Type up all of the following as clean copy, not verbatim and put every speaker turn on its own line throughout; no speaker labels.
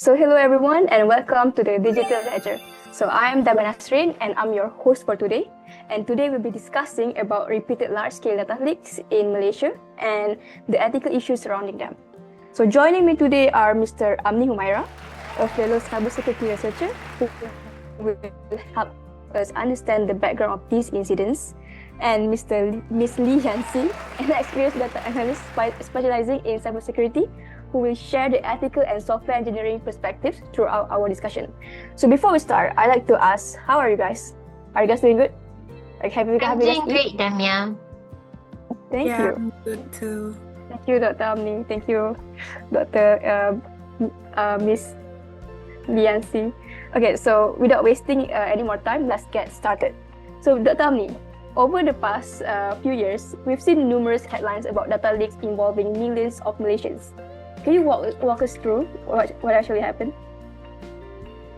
Hello everyone, and welcome to the Digital Ledger. I am Daba Nasrin, and I'm your host for today. And today we'll be discussing about repeated large-scale data leaks in Malaysia and the ethical issues surrounding them. Joining me today are Mr. Amni Humaira, a fellow cybersecurity researcher who will help us understand the background of these incidents, and Miss Lee Yanxi, an experienced data analyst specializing in cybersecurity, who will share the ethical and software engineering perspectives throughout our discussion. Before we start, I'd like to ask, how are you guys? Are you guys doing good?
I'm doing great, Damia.
Thank
Yeah,
you.
I'm good too.
Thank you, Dr. Amni. Thank you, Dr. Miss Liansi. Okay, so without wasting any more time, let's get started. Dr. Amni, over the past few years, we've seen numerous headlines about data leaks involving millions of Malaysians. Can you walk us through what actually happened?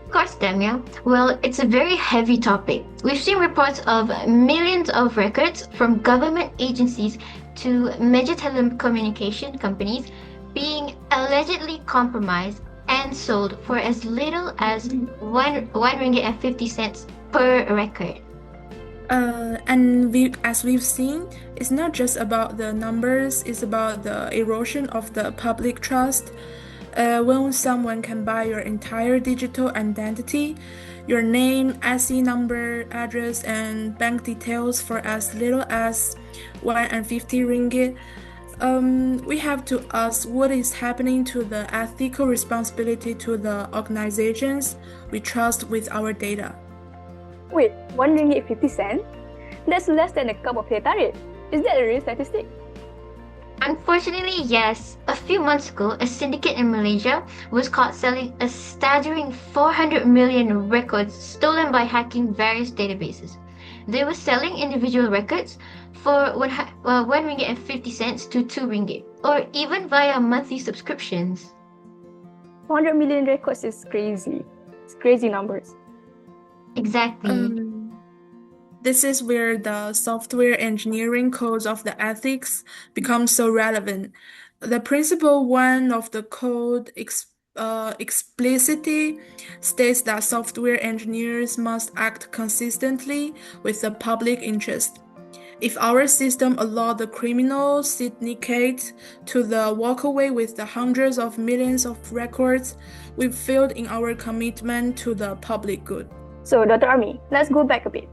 Of course, Damia. Well, it's a very heavy topic. We've seen reports of millions of records from government agencies to major telecommunication companies being allegedly compromised and sold for as little as one ringgit and 50 cents per record.
As we've seen, it's not just about the numbers, it's about the erosion of the public trust. When someone can buy your entire digital identity, your name, IC number, address, and bank details for as little as 150 ringgit, we have to ask what is happening to the ethical responsibility to the organizations we trust with our data.
Wait, 1 ringgit 50 cents? That's less than a cup of teh tarik. Is that a real statistic?
Unfortunately, yes. A few months ago, a syndicate in Malaysia was caught selling a staggering 400 million records stolen by hacking various databases. They were selling individual records for 1 ringgit and 50 cents to 2 ringgit, or even via monthly subscriptions.
400 million records is crazy. It's crazy numbers.
Exactly.
This is where the software engineering codes of the ethics become so relevant. The principle one of the code explicitly states that software engineers must act consistently with the public interest. If our system allowed the criminal syndicate to walk away with the hundreds of millions of records, we've failed in our commitment to the public good.
Dr. Army, let's go back a bit.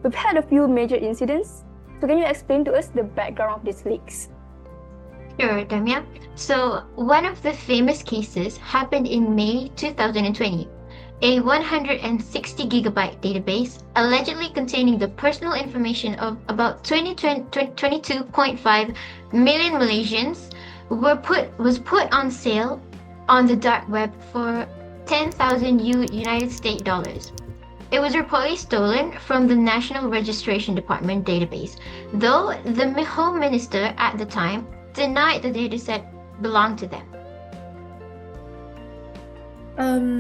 We've had a few major incidents. Can you explain to us the background of these leaks?
Sure, Damia. One of the famous cases happened in May 2020. A 160 gigabyte database, allegedly containing the personal information of about 22.5 million Malaysians, was put on sale on the dark web for 10,000 United States dollars. It was reportedly stolen from the National Registration Department database, though the Home Minister at the time denied the dataset belonged to them.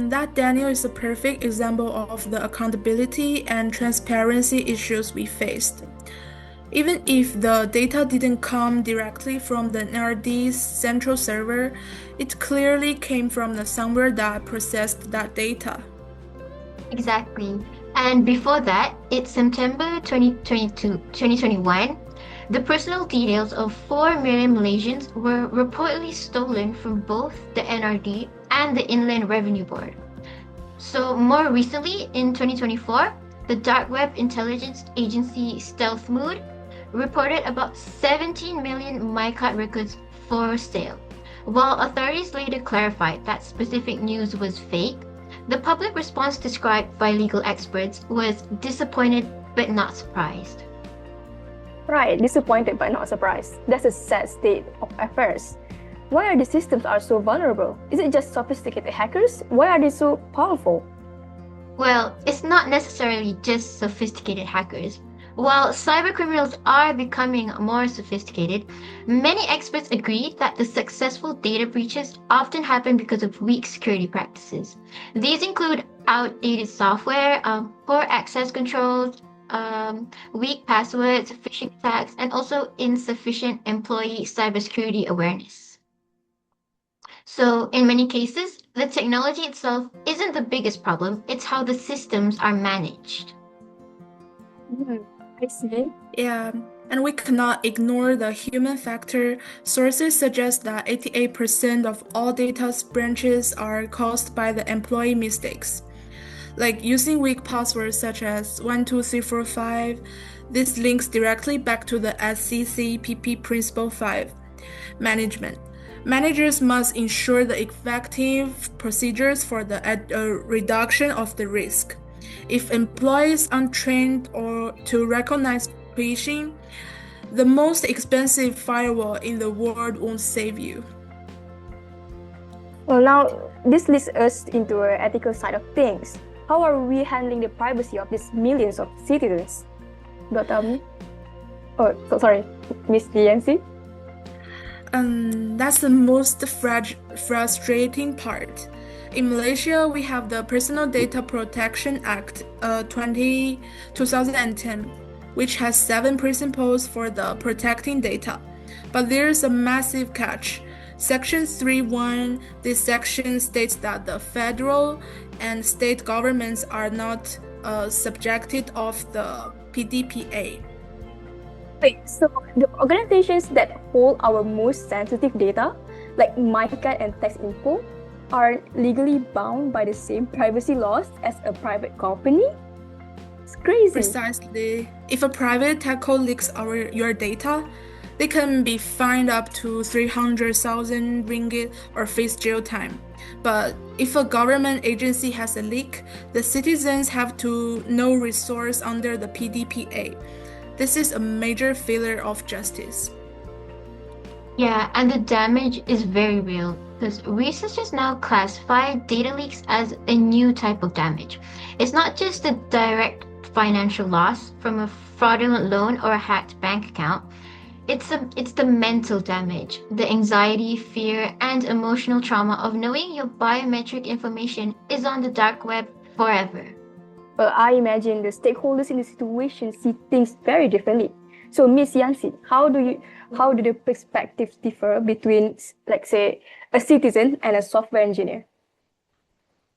That Daniel is a perfect example of the accountability and transparency issues we faced. Even if the data didn't come directly from the NRD's central server, it clearly came from the somewhere that processed that data.
Exactly. And before that, in September 2021, the personal details of 4 million Malaysians were reportedly stolen from both the NRD and the Inland Revenue Board. More recently, in 2024, the dark web intelligence agency Stealth Mood reported about 17 million MyCard records for sale. While authorities later clarified that specific news was fake, the public response described by legal experts was disappointed but not surprised.
Right, disappointed but not surprised. That's a sad state of affairs. Why are the systems so vulnerable? Is it just sophisticated hackers? Why are they so powerful?
Well, it's not necessarily just sophisticated hackers. While cybercriminals are becoming more sophisticated, many experts agree that the successful data breaches often happen because of weak security practices. These include outdated software, poor access controls, weak passwords, phishing attacks, and also insufficient employee cybersecurity awareness. So, in many cases, the technology itself isn't the biggest problem, it's how the systems are managed.
I see.
Yeah, and we cannot ignore the human factor. Sources suggest that 88% of all data breaches are caused by the employee mistakes. Like using weak passwords such as 12345, this links directly back to the SCCPP Principle 5 management. Managers must ensure the effective procedures for the reduction of the risk. If employees are trained or to recognize phishing, the most expensive firewall in the world won't save you.
Well, now this leads us into an ethical side of things. How are we handling the privacy of these millions of citizens? Dr. Oh, sorry, Miss Yancy.
That's the most frustrating part. In Malaysia, we have the Personal Data Protection Act 2010, which has 7 principles for the protecting data. But there's a massive catch. Section 3.1, this section states that the federal and state governments are not subjected of the PDPA.
Wait, so the organizations that hold our most sensitive data, like MyCat and TaxInfo, are legally bound by the same privacy laws as a private company? It's crazy.
Precisely. If a private telco leaks your data, they can be fined up to 300,000 ringgit or face jail time. But if a government agency has a leak, the citizens have no resource under the PDPA. This is a major failure of justice.
Yeah, and the damage is very real because researchers now classify data leaks as a new type of damage. It's not just a direct financial loss from a fraudulent loan or a hacked bank account. It's the mental damage, the anxiety, fear, and emotional trauma of knowing your biometric information is on the dark web forever.
Well, I imagine the stakeholders in the situation see things very differently. So, Miss Yancy, how do the perspectives differ between, like, say, a citizen and a software engineer?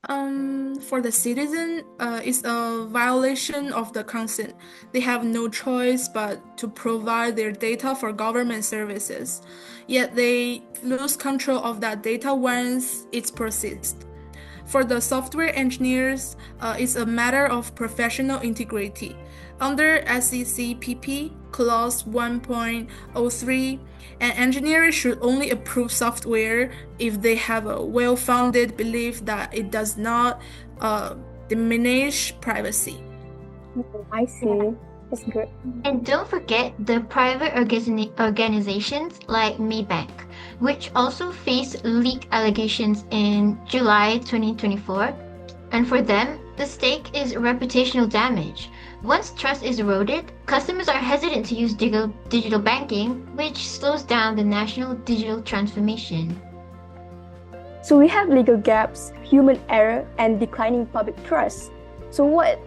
For the citizen, it's a violation of the consent. They have no choice but to provide their data for government services. Yet they lose control of that data once it's processed. For the software engineers, it's a matter of professional integrity. Under SECPP Clause 1.03, an engineer should only approve software if they have a well-founded belief that it does not diminish privacy.
I see. That's good.
And don't forget the private organizations like Maybank, which also faced leak allegations in July 2024. And for them, the stake is reputational damage. Once trust is eroded, customers are hesitant to use digital banking, which slows down the national digital transformation.
So we have legal gaps, human error, and declining public trust. So what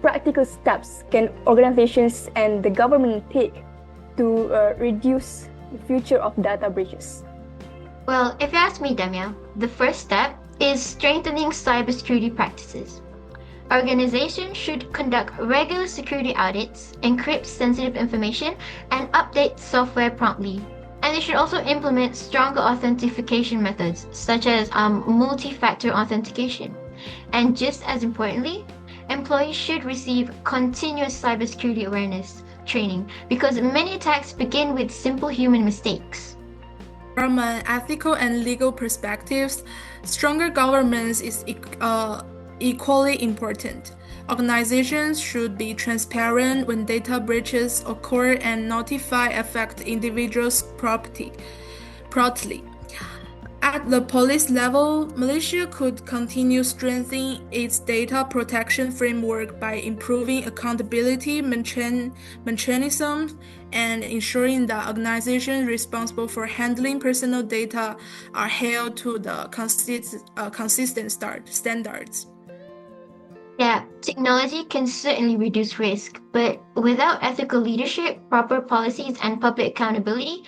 practical steps can organizations and the government take to reduce the future of data breaches?
Well, if you ask me, Damia, the first step is strengthening cybersecurity practices. Organizations should conduct regular security audits, encrypt sensitive information, and update software promptly. And they should also implement stronger authentication methods, such as multi-factor authentication. And just as importantly, employees should receive continuous cybersecurity awareness training because many attacks begin with simple human mistakes.
From an ethical and legal perspectives, stronger governance is equally important. Organizations should be transparent when data breaches occur and notify affected individuals promptly. At the police level, Malaysia could continue strengthening its data protection framework by improving accountability mechanisms and ensuring that organizations responsible for handling personal data are held to the consistent standards.
Yeah, technology can certainly reduce risk, but without ethical leadership, proper policies, and public accountability,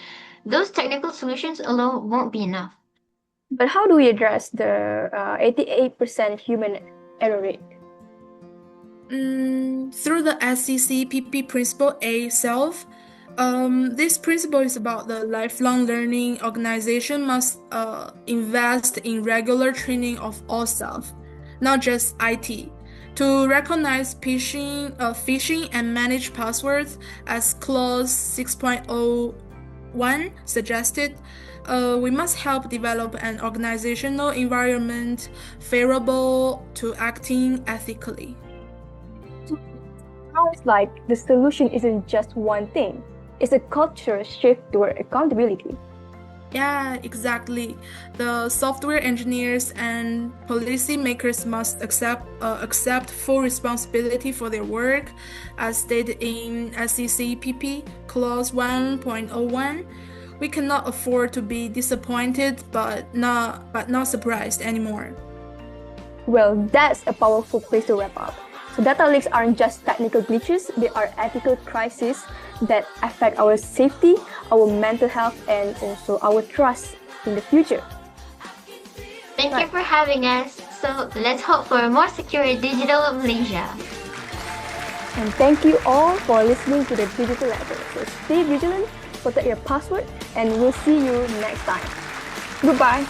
those technical solutions alone won't be enough.
But how do we address the 88% human error rate?
Through the SCCPP principle A self. This principle is about the lifelong learning. Organization must invest in regular training of all staff, not just IT, to recognize phishing and manage passwords as clause 6.01 suggested. We must help develop an organizational environment favorable to acting ethically.
Sounds like the solution isn't just one thing. It's a cultural shift toward accountability.
Yeah, exactly. The software engineers and policymakers must accept full responsibility for their work, as stated in SCCPP Clause 1.01. We cannot afford to be disappointed, but not surprised anymore.
Well, that's a powerful place to wrap up. So data leaks aren't just technical glitches, they are ethical crises that affect our safety, our mental health, and also our trust in the future.
Thank you for having us. So let's hope for a more secure digital Malaysia.
And thank you all for listening to the Digital Ledger. So stay vigilant, protect your password, and we'll see you next time. Goodbye.